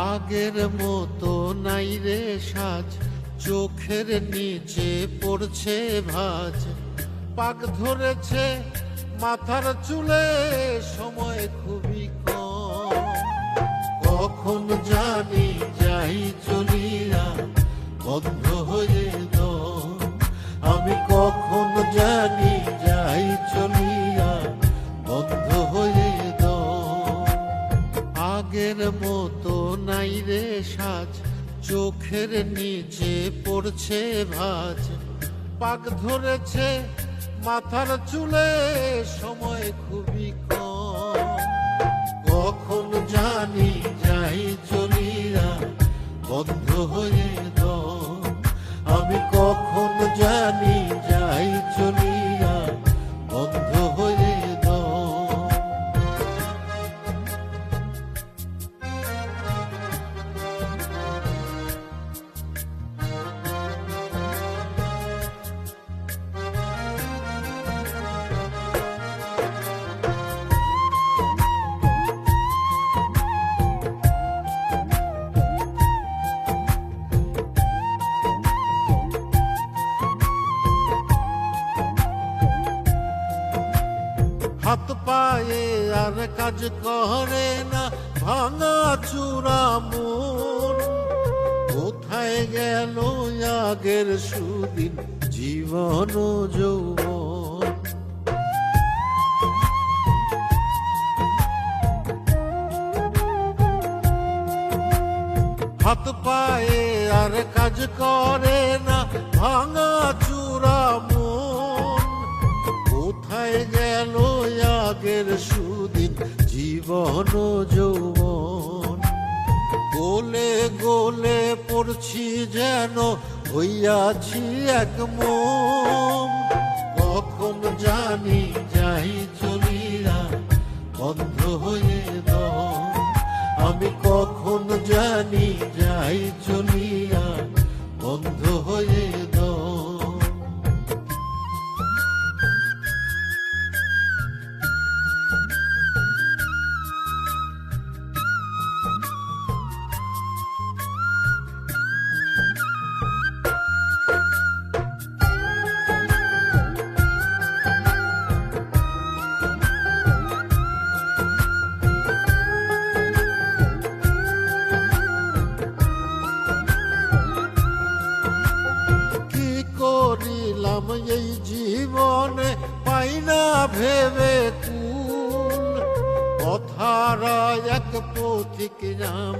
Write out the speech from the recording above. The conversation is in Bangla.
আগের মতো নাই রে সাজ, চোখের নিচে পড়ছে ভাঁজ। পাক ধরেছে মাথার চুলে, সময় খুবই কম। কখন জানি যাই চলিয়া বন্ধ হয়ে দম। আমি কখন জানি যাই চলিয়া বন্ধ হয়ে দম। আগের মতো নাই রে সাজ, চোখের নিচে পড়ছে ভাঁজ। পাক ধরেছে মাথার চুলে, সময় খুবই কম। কখন জানি যাই চলিয়া বন্ধ হয়ে দম। আমি কখন জানি যাই চলিয়া বন্ধ হয়ে দম। হাত পায়ে আর কাজ করে না, ভাঙা চূড়া মন। কোথায় গেল আগের সুদিন, জীবন যৌবন। হাত পায়ে আর কাজ করে না, ভাঙা চূড়া মন। কোথায় গেল আগের সুদিন, জীবন যৌবন। গোলে গোলে পড়ছি যেন হইয়াছি এক মোম। কখন জানি যাই চলিয়া বন্ধ হয়ে দম। আমি কখন জানি যাই চলিয়া বন্ধ হয়ে দম। করিলাম এই জীবনে, পাই না ভেবে কুল। কথারা এক পথিক